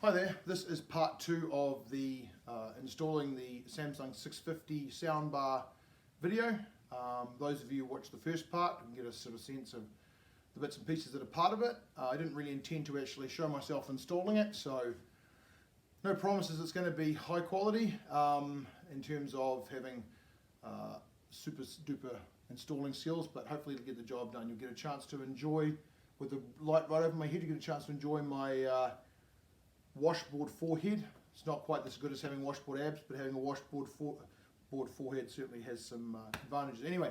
Hi there, this is part 2 of the installing the Samsung 650 soundbar video. Those of you who watched the first part can get a sort of sense of the bits and pieces that are part of it. I didn't really intend to actually show myself installing it, so no promises it's going to be high quality in terms of having super duper installing skills, but hopefully it'll get the job done. You'll get a chance to enjoy, with the light right over my head, you get a chance to enjoy my washboard forehead. It's not quite as good as having washboard abs, but having a washboard forehead certainly has some advantages. Anyway,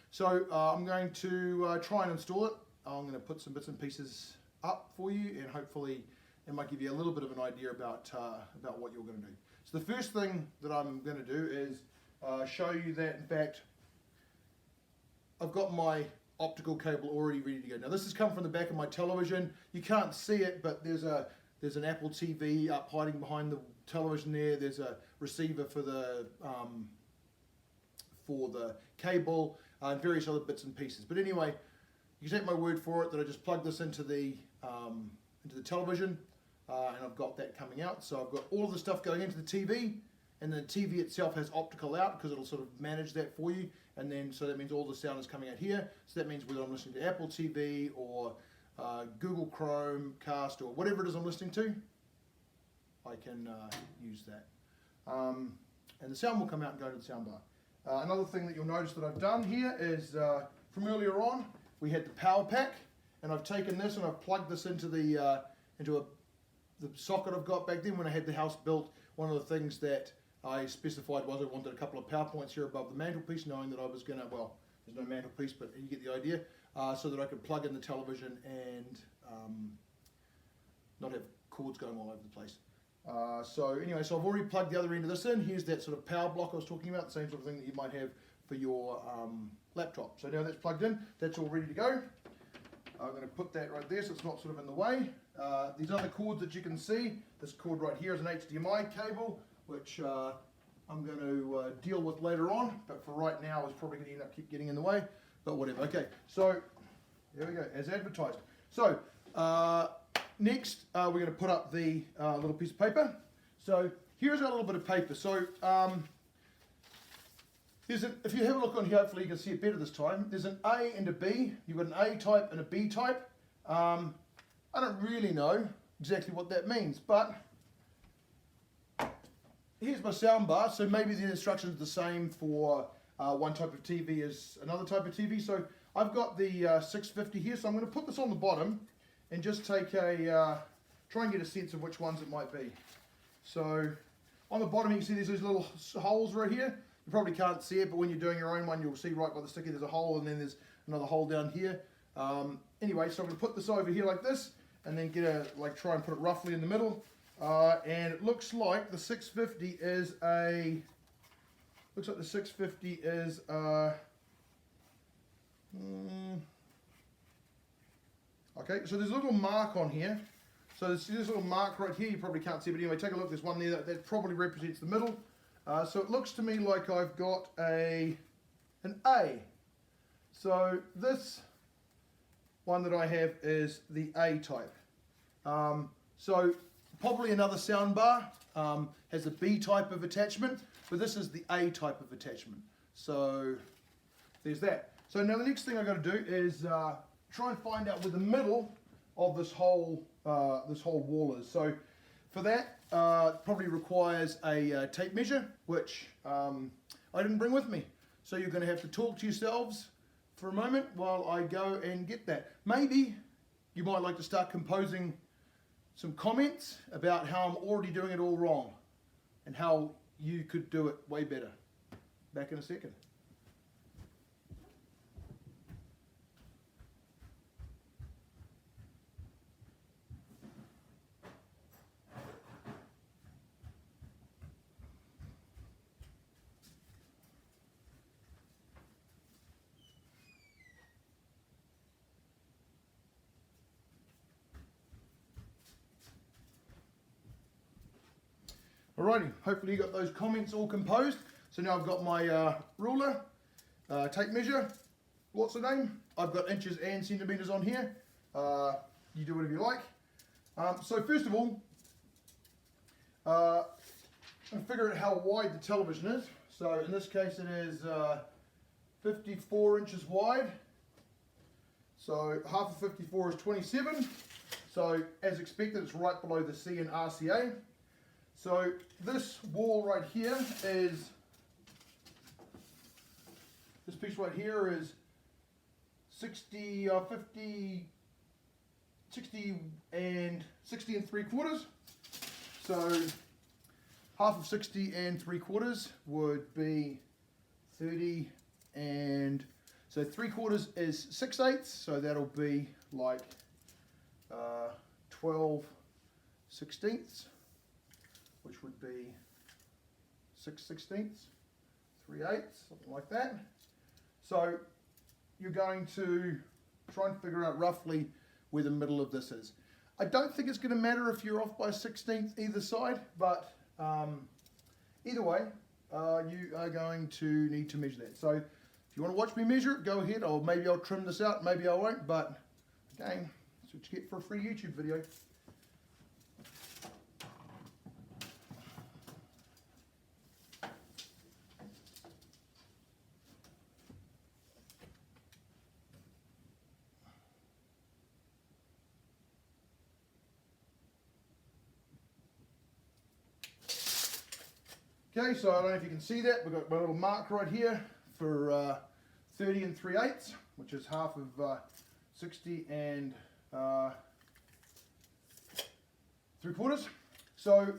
so I'm going to try and install it. I'm going to put some bits and pieces up for you, and hopefully it might give you a little bit of an idea about what you're going to do. So the first thing that I'm going to do is show you that, in fact, I've got my optical cable already ready to go. Now this has come from the back of my television. You can't see it, but there's an Apple TV up hiding behind the television there. There's a receiver for the cable and various other bits and pieces. But anyway, you can take my word for it that I just plugged this into the television, and I've got that coming out. So I've got all of the stuff going into the TV, and the TV itself has optical out because it'll sort of manage that for you. And then so that means all the sound is coming out here. So that means whether I'm listening to Apple TV or Google Chromecast or whatever it is I'm listening to, I can use that. And the sound will come out and go to the soundbar. Another thing that you'll notice that I've done here is from earlier on, we had the power pack, and I've taken this and I've plugged this into the socket I've got back then when I had the house built. One of the things that I specified was I wanted a couple of power points here above the mantelpiece, knowing that I was going to, well, there's no mantelpiece, but you get the idea, so that I could plug in the television and not have cords going all over the place. So anyway, so I've already plugged the other end of this in. Here's that sort of power block I was talking about, the same sort of thing that you might have for your laptop. So now that's plugged in, that's all ready to go. I'm going to put that right there so it's not sort of in the way. These other cords that you can see, this cord right here is an HDMI cable, which I'm going to deal with later on, but for right now it's probably going to end up keep getting in the way, but whatever. Okay, so there we go, as advertised. So next we're going to put up the little piece of paper. So here's our little bit of paper. So if you have a look on here, hopefully you can see it better this time. There's an A and a B. You've got an A type and a B type. I don't really know exactly what that means, but here's my soundbar. So maybe the instructions are the same for one type of TV as another type of TV. So I've got the 650 here, so I'm going to put this on the bottom and just take try and get a sense of which ones it might be. So on the bottom you can see there's these little holes right here. You probably can't see it, but when you're doing your own one, you'll see right by the sticker there's a hole, and then there's another hole down here. Anyway, so I'm going to put this over here like this, and then try and put it roughly in the middle. And it looks like the 650 is okay, so there's a little mark on here. So there's this little mark right here, you probably can't see, but anyway, take a look, there's one there that probably represents the middle. So it looks to me like I've got an A. So this one that I have is the A type. So probably another soundbar has a B type of attachment, but this is the A type of attachment. So there's that. So now the next thing I've got to do is try and find out where the middle of this whole wall is. So for that, probably requires a tape measure, which I didn't bring with me. So you're going to have to talk to yourselves for a moment while I go and get that. Maybe you might like to start composing some comments about how I'm already doing it all wrong and how you could do it way better. Back in a second. Alrighty, hopefully you got those comments all composed. So now I've got my ruler, tape measure, what's the name? I've got inches and centimeters on here. You do whatever you like. So first of all, and figure out how wide the television is. So in this case it is 54 inches wide. So half of 54 is 27. So as expected, it's right below the C in RCA. So this wall right here is, this piece right here is 60 and 3/4. So half of 60 and 3/4 would be 30, and so 3/4 is 6/8, so that'll be like 12/16, which would be 6/16, 3/8, something like that. So you're going to try and figure out roughly where the middle of this is. I don't think it's going to matter if you're off by 1/16 either side, but either way, you are going to need to measure that. So if you want to watch me measure it, go ahead, or maybe I'll trim this out, maybe I won't, but again, that's what you get for a free YouTube video. Okay, so I don't know if you can see that, we've got my little mark right here for 30 and 3/8, which is half of 60 and 3/4. So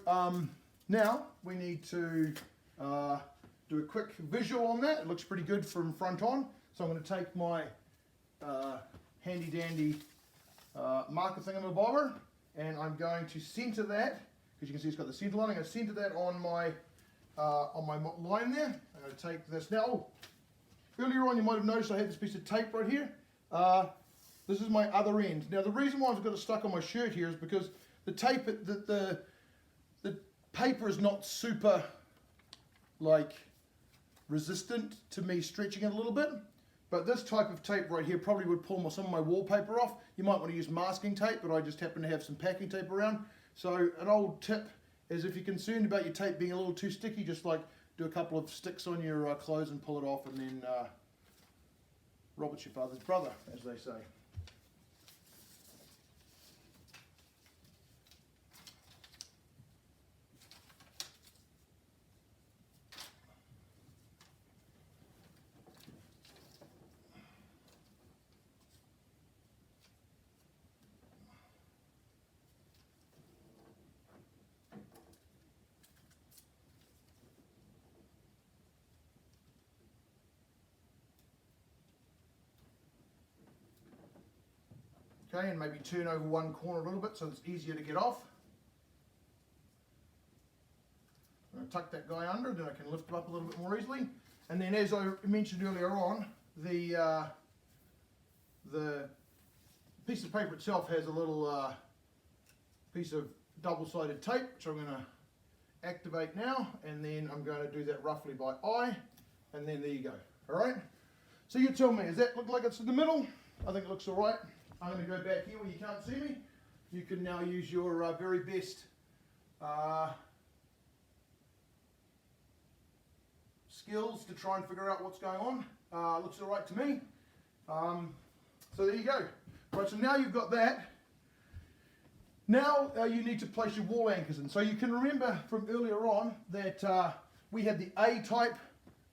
now we need to do a quick visual on that. It looks pretty good from front on. So I'm going to take my handy dandy marker thingamabobber, and I'm going to center that, because you can see it's got the center line. I'm going to center that on my line there. I'm going to take this now. Oh, earlier on you might have noticed I had this piece of tape right here. This is my other end. Now the reason why I've got it stuck on my shirt here is because the tape, the paper is not super like resistant to me stretching it a little bit. But this type of tape right here probably would pull some of my wallpaper off. You might want to use masking tape, but I just happen to have some packing tape around. So an old tip is, if you're concerned about your tape being a little too sticky, just like do a couple of sticks on your clothes and pull it off, and then Robert's your father's brother, as they say. Okay, and maybe turn over one corner a little bit so it's easier to get off. I'm going to tuck that guy under, then I can lift him up a little bit more easily. And then, as I mentioned earlier on, the piece of paper itself has a little piece of double-sided tape, which I'm going to activate now, and then I'm going to do that roughly by eye, and then there you go. Alright, so you tell me, does that look like it's in the middle? I think it looks alright. I'm going to go back here where you can't see me. You can now use your very best skills to try and figure out what's going on. Looks alright to me. So there you go. Right, so now you've got that. Now you need to place your wall anchors in. So you can remember from earlier on that we had the A-type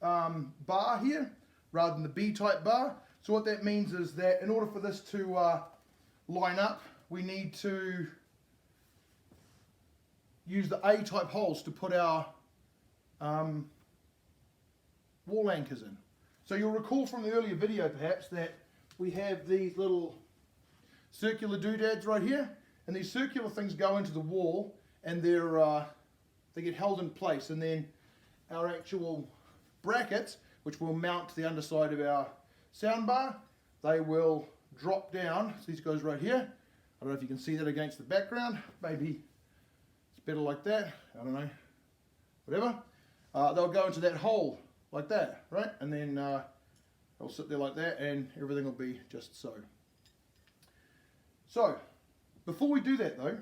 bar here rather than the B-type bar. So what that means is that in order for this to line up, we need to use the A-type holes to put our wall anchors in. So you'll recall from the earlier video perhaps that we have these little circular doodads right here, and these circular things go into the wall, and they get held in place, and then our actual brackets, which will mount to the underside of our soundbar, they will drop down. So these guys right here, I don't know if you can see that against the background, maybe it's better like that, I don't know, whatever. They'll go into that hole like that, right? And then they'll sit there like that, and everything will be just so. So before we do that though,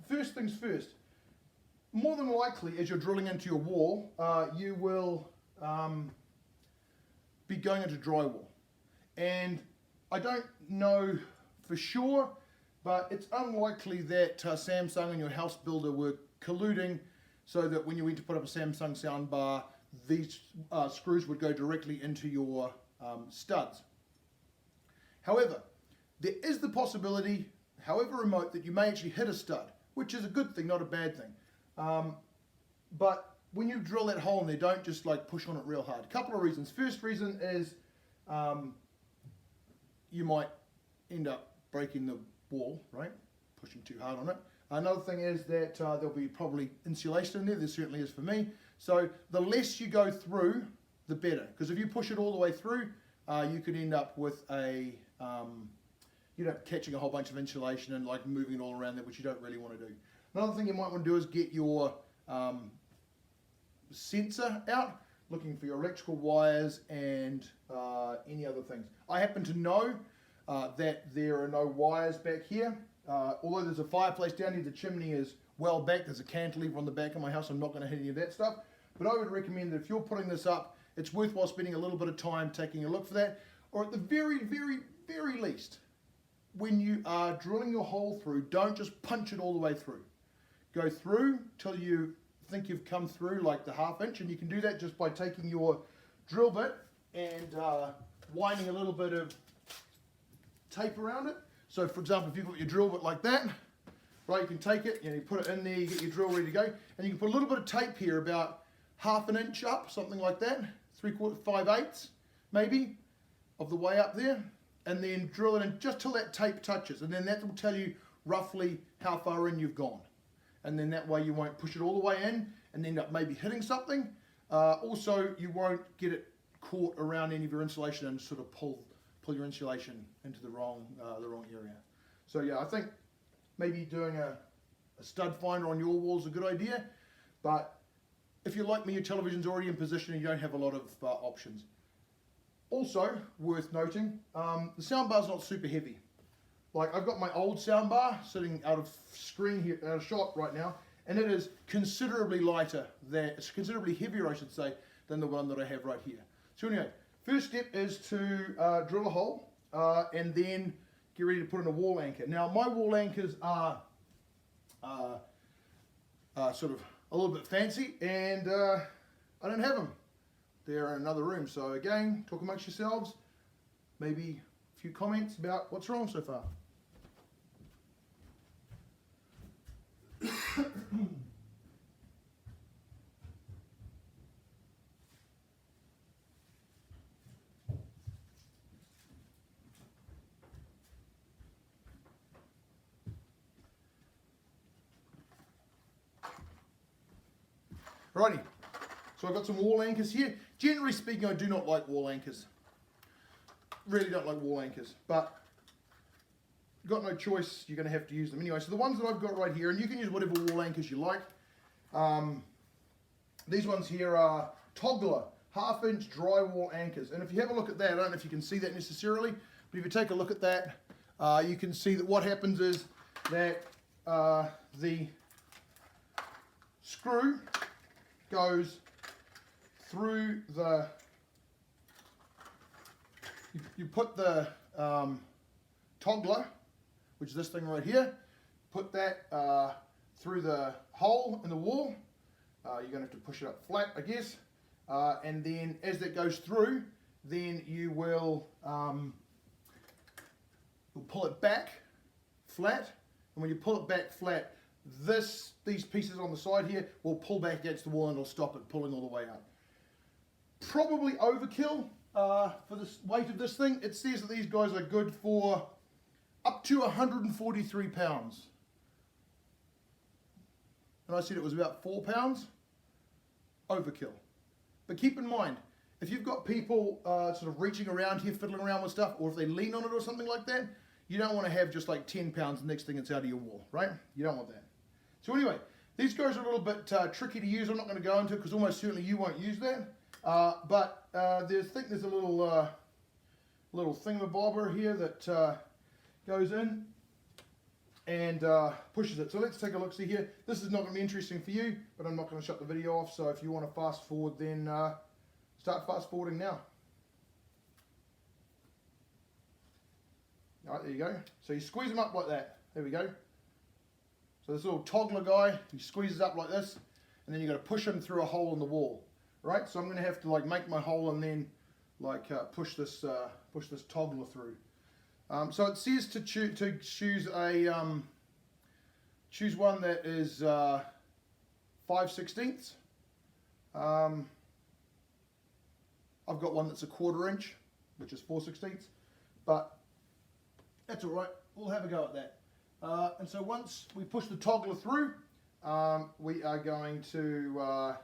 first things first, more than likely, as you're drilling into your wall, you will be going into drywall. And I don't know for sure, but it's unlikely that Samsung and your house builder were colluding so that when you went to put up a Samsung soundbar, these screws would go directly into your studs. However, there is the possibility, however remote, that you may actually hit a stud, which is a good thing, not a bad thing. But when you drill that hole in there, don't just like push on it real hard. A couple of reasons. First reason is you might end up breaking the wall, right? Pushing too hard on it. Another thing is that there'll be probably insulation in there. There certainly is for me. So the less you go through, the better. Because if you push it all the way through, you could end up with a, catching a whole bunch of insulation and like moving it all around there, which you don't really want to do. Another thing you might want to do is get your sensor out, looking for your electrical wires and any other things. I happen to know that there are no wires back here. Although there's a fireplace down here, the chimney is well back. There's a cantilever on the back of my house. I'm not going to hit any of that stuff. But I would recommend that if you're putting this up, it's worthwhile spending a little bit of time taking a look for that. Or at the very, very, very least, when you are drilling your hole through, don't just punch it all the way through. Go through till you think you've come through like the 1/2 inch, and you can do that just by taking your drill bit and winding a little bit of tape around it. So for example, if you've got your drill bit like that, right, you can take it, you put it in there, you get your drill ready to go, and you can put a little bit of tape here about 1/2 inch up, something like that, 3/4, 5/8 maybe, of the way up there, and then drill it in just till that tape touches, and then that will tell you roughly how far in you've gone. And then that way you won't push it all the way in and end up maybe hitting something. Also, you won't get it caught around any of your insulation and sort of pull your insulation into the wrong area. So yeah, I think maybe doing a stud finder on your wall is a good idea, but if you're like me, your television's already in position and you don't have a lot of options. Also, worth noting, the soundbar's not super heavy. Like I've got my old soundbar sitting out of screen here, out of shot right now, and it is considerably lighter it's considerably heavier, I should say, than the one that I have right here. So anyway, first step is to drill a hole and then get ready to put in a wall anchor. Now my wall anchors are sort of a little bit fancy, and I don't have them. They're in another room. So again, talk amongst yourselves, maybe a few comments about what's wrong so far. Alrighty, so I've got some wall anchors here. Generally speaking, I do not like wall anchors. Really don't like wall anchors, but you've got no choice, you're going to have to use them anyway. So the ones that I've got right here, and you can use whatever wall anchors you like. These ones here are Toggler 1/2 inch drywall anchors. And if you have a look at that, I don't know if you can see that necessarily, but if you take a look at that, you can see that what happens is that the screw goes through the, you put the toggler, which is this thing right here, put that through the hole in the wall. You're going to have to push it up flat, I guess, and then as that goes through, then you will you'll pull it back flat, and when you pull it back flat, these pieces on the side here will pull back against the wall and it'll stop it pulling all the way up. Probably overkill for the weight of this thing. It says that these guys are good for up to 143 pounds. And I said it was about 4 pounds. Overkill. But keep in mind, if you've got people sort of reaching around here, fiddling around with stuff, or if they lean on it or something like that, you don't want to have just like 10 pounds the next thing it's out of your wall, right? You don't want that. So anyway, these guys are a little bit tricky to use. I'm not going to go into it because almost certainly you won't use that. But I think there's a little little thingamabobber here that goes in, and pushes it. So let's take a look. See here, this is not going to be interesting for you, but I'm not going to shut the video off. So if you want to fast forward, then start fast forwarding now. All right, there you go. So you squeeze them up like that. There we go. So this little toggler guy, he squeezes up like this, and then you got to push him through a hole in the wall, right? So I'm going to have to like make my hole and then like push this toggler through. So it says to choose a choose one that is 5/16. I've got one that's a 1/4 inch, which is 4/16, but that's all right. We'll have a go at that. And so once we push the toggler through, we are going to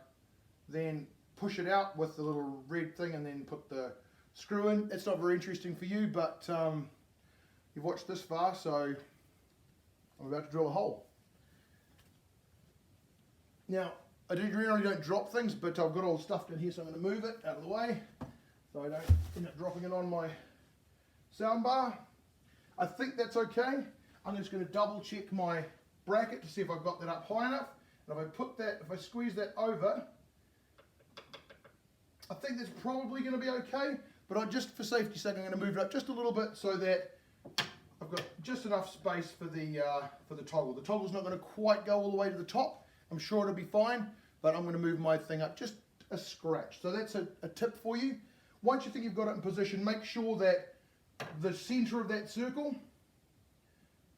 then push it out with the little red thing and then put the screw in. It's not very interesting for you, but you've watched this far, so I'm about to drill a hole. Now, I generally don't drop things, but I've got all the stuff in here, so I'm going to move it out of the way so I don't end up dropping it on my soundbar. I think that's okay. I'm just going to double check my bracket to see if I've got that up high enough. And if I squeeze that over, I think that's probably going to be okay. But just for safety's sake, I'm going to move it up just a little bit so that I've got just enough space for the toggle. The toggle's not going to quite go all the way to the top. I'm sure it'll be fine, but I'm going to move my thing up just a scratch. So that's a tip for you. Once you think you've got it in position, make sure that the center of that circle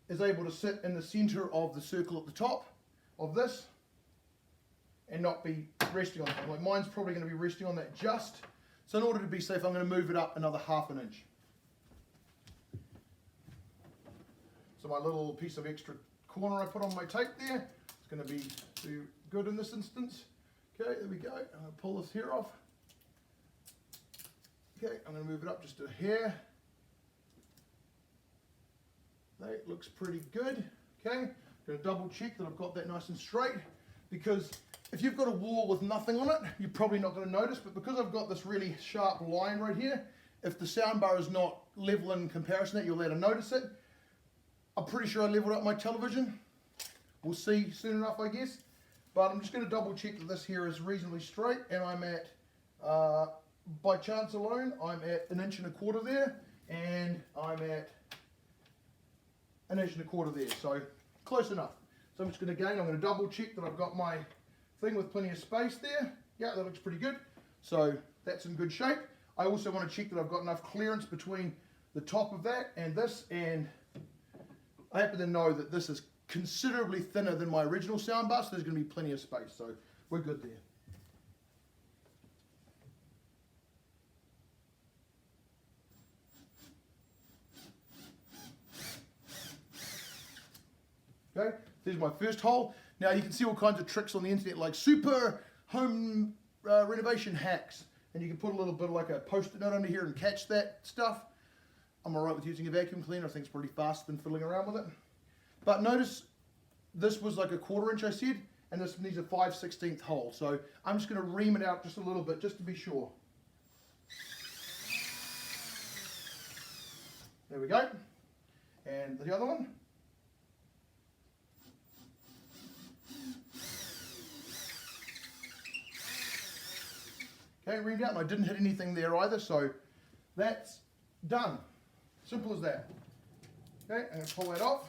is able to sit in the center of the circle at the top of this and not be resting on it. Like mine's probably going to be resting on that just. So in order to be safe, I'm going to move it up another 1/2 inch. So my little piece of extra corner I put on my tape there, it's going to be too good in this instance. Okay, there we go. I'm going to pull this here off. Okay, I'm going to move it up just a hair. That looks pretty good. Okay, I'm going to double check that I've got that nice and straight, because if you've got a wall with nothing on it, you're probably not going to notice, but because I've got this really sharp line right here, if the soundbar is not level in comparison, that you'll later notice it. I'm pretty sure I leveled up my television. We'll see soon enough, I guess. But I'm just going to double check that this here is reasonably straight, and I'm at, by chance alone, I'm at 1 1/4 there, and I'm at 1 1/4 there, so close enough. So I'm just going to double check that I've got my thing with plenty of space there. Yeah, that looks pretty good. So that's in good shape. I also want to check that I've got enough clearance between the top of that and this, and I happen to know that this is considerably thinner than my original soundbar, so there's going to be plenty of space, so we're good there. Okay, there's my first hole. Now you can see all kinds of tricks on the internet, like super home renovation hacks, and you can put a little bit of like a post-it note under here and catch that stuff. I'm alright with using a vacuum cleaner. I think it's pretty faster than fiddling around with it. But notice this was like a 1/4 inch I said, and this needs a 5/16 hole. So I'm just going to ream it out just a little bit just to be sure. There we go. And the other one. Okay, reamed out, and I didn't hit anything there either, so that's done. Simple as that. Okay, I'm going to pull that off.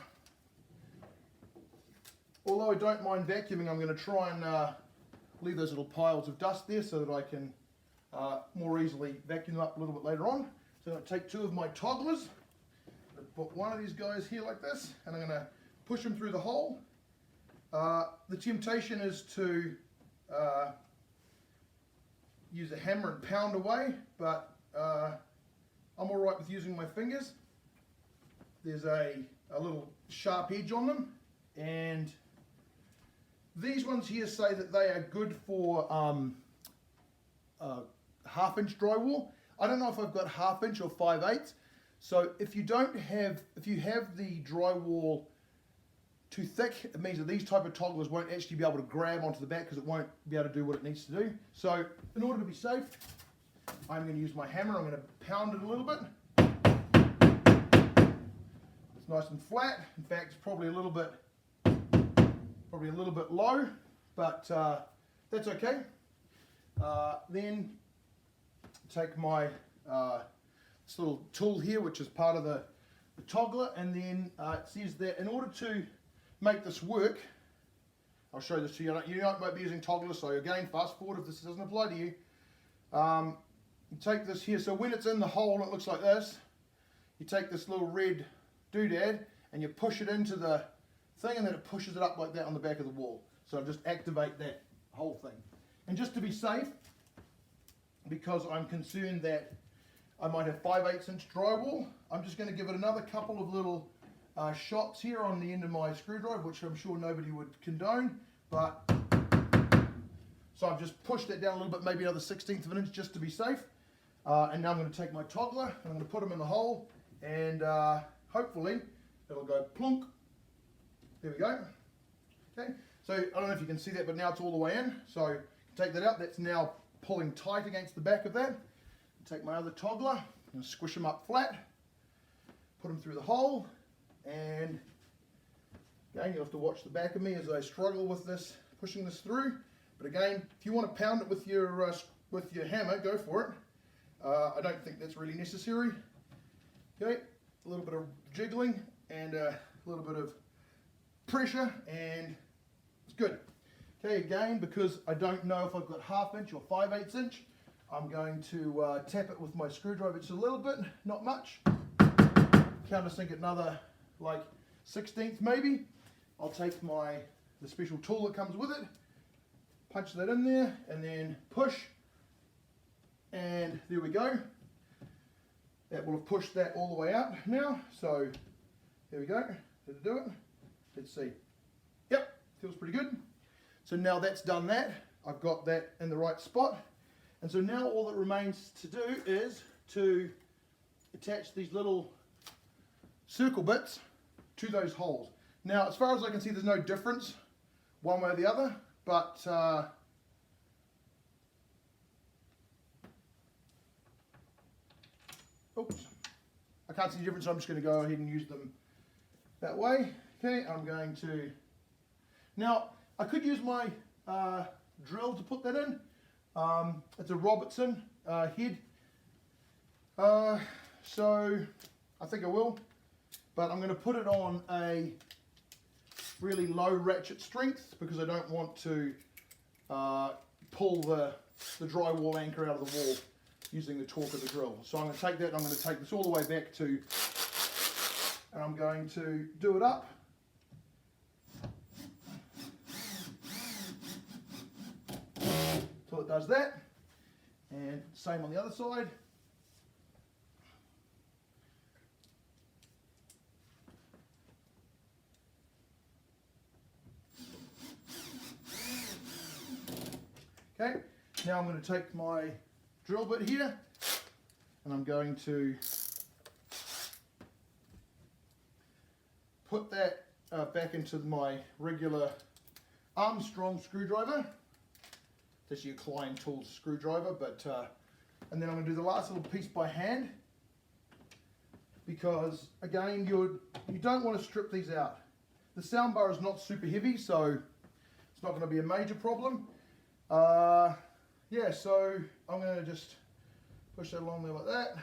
Although I don't mind vacuuming, I'm going to try and leave those little piles of dust there so that I can more easily vacuum them up a little bit later on. So I'm going to take 2 of my togglers, put one of these guys here like this, and I'm going to push them through the hole. The temptation is to use a hammer and pound away, but I'm alright with using my fingers. There's a little sharp edge on them, and these ones here say that they are good for 1/2 inch drywall. I don't know if I've got 1/2 inch or 5/8. So if you have the drywall too thick, it means that these type of togglers won't actually be able to grab onto the back because it won't be able to do what it needs to do. So in order to be safe, I'm going to use my hammer. I'm going to pound it a little bit. It's nice and flat. In fact, it's probably a little bit low, but that's okay. Then take my this little tool here, which is part of the toggler, and then it says that in order to make this work, I'll show this to you. You might be using togglers, so again, fast forward if this doesn't apply to you. You take this here, so when it's in the hole, it looks like this. You take this little red doodad and you push it into the thing, and then it pushes it up like that on the back of the wall. So I'll just activate that whole thing. And just to be safe, because I'm concerned that I might have 5/8 inch drywall, I'm just going to give it another couple of little shots here on the end of my screwdriver, which I'm sure nobody would condone, but so I've just pushed that down a little bit, maybe another 1/16 of an inch just to be safe. And now I'm going to take my toggler and I'm going to put them in the hole, and hopefully it'll go plunk. There we go. Okay, so I don't know if you can see that, but now it's all the way in. So take that out. That's now pulling tight against the back of that. Take my other toggler and squish them up flat. Put them through the hole, and again, you'll have to watch the back of me as I struggle with this, pushing this through. But again, if you want to pound it with your hammer, go for it. I don't think that's really necessary. Okay, a little bit of jiggling and a little bit of pressure, and it's good. Okay, again, because I don't know if I've got 1/2 inch or 5/8 inch, I'm going to tap it with my screwdriver just a little bit, not much. Countersink it another like 1/16 maybe. I'll take the special tool that comes with it, punch that in there, and then push, and there we go. That will have pushed that all the way out now. So there we go. Did it do it? Let's see. Yep, feels pretty good. So now that's done that, I've got that in the right spot. And so now all that remains to do is to attach these little circle bits to those holes. Now, as far as I can see, there's no difference one way or the other, but oops, I can't see the difference, so I'm just going to go ahead and use them that way. Okay, I'm going to, now I could use my drill to put that in. It's a Robertson head, so I think I will, but I'm going to put it on a really low ratchet strength because I don't want to pull the drywall anchor out of the wall using the torque of the drill. So I'm going to take that, and I'm going to take this all the way back to, and I'm going to do it up. So it does that, and same on the other side. Okay, now I'm going to take my drill bit here, and I'm going to put that back into my regular Armstrong screwdriver. This is your Klein Tools screwdriver, but and then I'm going to do the last little piece by hand, because again, you don't want to strip these out. The soundbar is not super heavy, so it's not going to be a major problem. Yeah, so I'm going to just push that along there like that.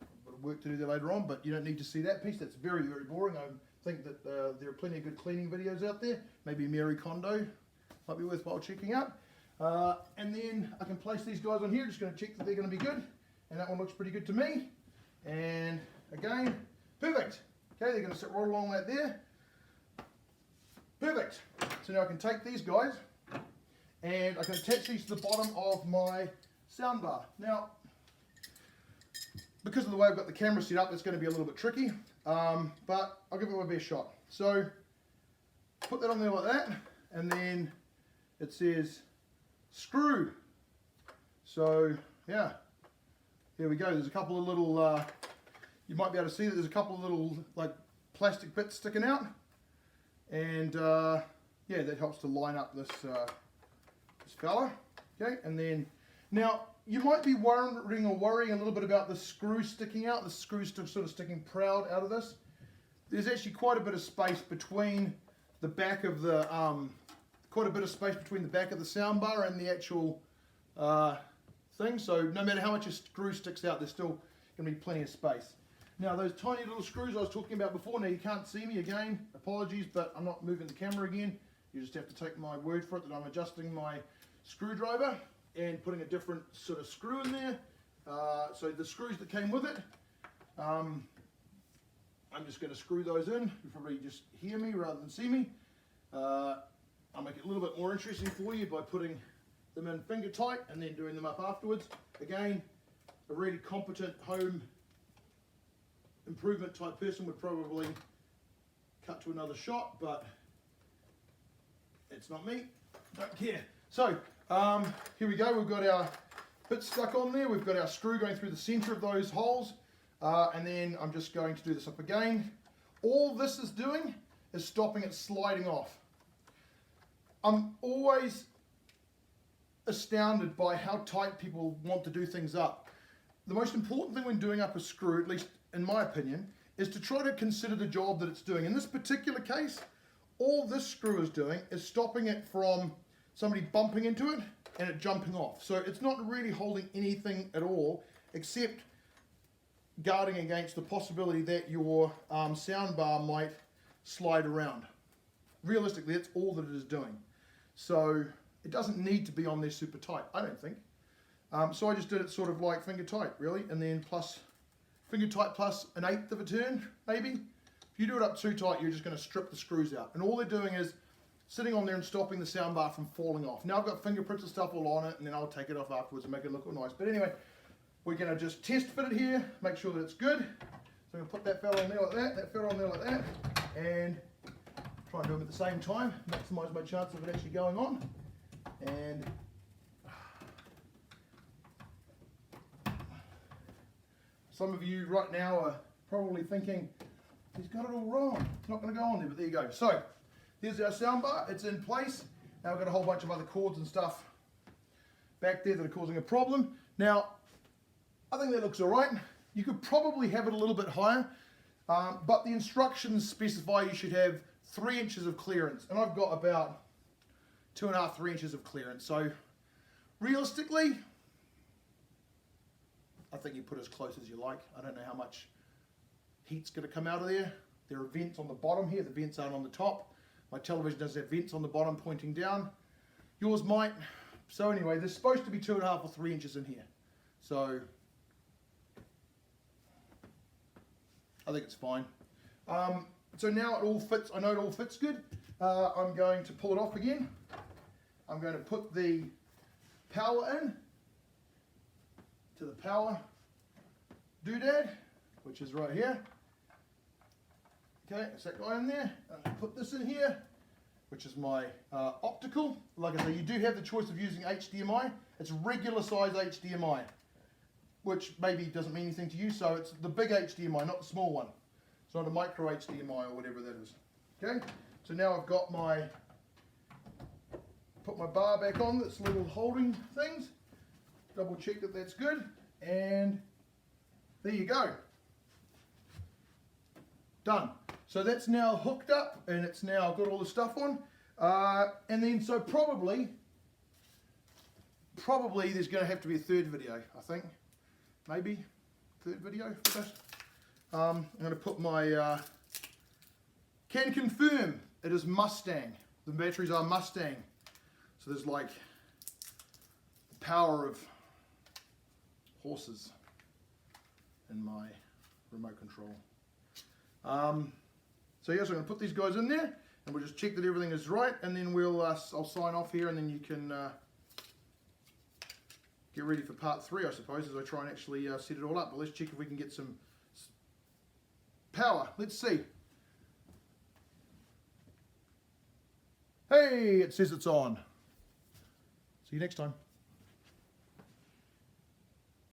A bit of work to do there later on, but you don't need to see that piece. That's very, very boring. I think that there are plenty of good cleaning videos out there. Maybe Mary Kondo might be worthwhile checking out. And then I can place these guys on here. Just going to check that they're going to be good. And that one looks pretty good to me. And again, perfect. Okay, they're going to sit right along that there. Perfect. So now I can take these guys and I can attach these to the bottom of my soundbar. Now, because of the way I've got the camera set up, it's going to be a little bit tricky, but I'll give it my best shot. So, put that on there like that, and then it says screw. So, yeah, here we go. There's a couple of little, you might be able to see that there's a couple of little like plastic bits sticking out, and yeah, that helps to line up this this fella. Okay, and then now you might be wondering or worrying a little bit about the screw sticking out. The screw's still sort of sticking proud out of this. There's actually quite a bit of space between the back of the soundbar and the actual thing. So no matter how much a screw sticks out, there's still going to be plenty of space. Now those tiny little screws I was talking about before, now you can't see me again, apologies, but I'm not moving the camera again. You just have to take my word for it that I'm adjusting my screwdriver and putting a different sort of screw in there. So the screws that came with it, I'm just going to screw those in. You probably just hear me rather than see me. I'll make it a little bit more interesting for you by putting them in finger tight and then doing them up afterwards. Again, a really competent home improvement type person would probably cut to another shot, but it's not me, don't care. So here we go, we've got our bit stuck on there, we've got our screw going through the center of those holes, and then I'm just going to do this up again. All this is doing is stopping it sliding off. I'm always astounded by how tight people want to do things up. The most important thing when doing up a screw, at least in my opinion, is to try to consider the job that it's doing. In this particular case, all this screw is doing is stopping it from somebody bumping into it and it jumping off. So it's not really holding anything at all except guarding against the possibility that your soundbar might slide around. Realistically, that's all that it is doing. So it doesn't need to be on there super tight, I don't think. So I just did it sort of like finger tight, really, and then plus finger tight plus an eighth of a turn, maybe. If you do it up too tight, you're just going to strip the screws out. And all they're doing is sitting on there and stopping the soundbar from falling off. Now I've got fingerprints and stuff all on it, and then I'll take it off afterwards and make it look all nice. But anyway, we're going to just test fit it here, make sure that it's good. So I'm going to put that fella on there like that fella on there like that, and try and do them at the same time, maximise my chance of it actually going on. And some of you right now are probably thinking, he's got it all wrong, it's not going to go on there, but there you go. So here's our soundbar, it's in place. Now we've got a whole bunch of other cords and stuff back there that are causing a problem. Now I think that looks alright. You could probably have it a little bit higher, but the instructions specify you should have 3 inches of clearance, and I've got about 2.5, 3 inches of clearance. So realistically, I think you put as close as you like. I don't know how much heat's going to come out of there. There are vents on the bottom here, the vents aren't on the top. My television does have vents on the bottom pointing down. Yours might. So anyway, there's supposed to be 2.5 or 3 inches in here. So I think it's fine. So now it all fits, I know it all fits good. I'm going to pull it off again. I'm going to put the power in to the power doodad, which is right here. Okay, that's that guy in there. I'm going to put this in here, which is my optical. Like I say, you do have the choice of using HDMI. It's regular size HDMI, which maybe doesn't mean anything to you, so it's the big HDMI, not the small one. It's not a micro HDMI or whatever that is. Okay, so now I've got my, put my bar back on, that's little holding things. Double check that that's good, and there you go. Done. So that's now hooked up, and it's now got all the stuff on. And then so probably there's going to have to be a third video, I think. Maybe third video for this. I'm going to put my, can confirm it is Mustang. The batteries are Mustang. So there's like the power of horses in my remote control. So yes, I'm going to put these guys in there and we'll just check that everything is right, and then we'll I'll sign off here, and then you can get ready for part 3, I suppose, as I try and actually set it all up. But let's check if we can get some power. Let's see. Hey, it says it's on. See you next time.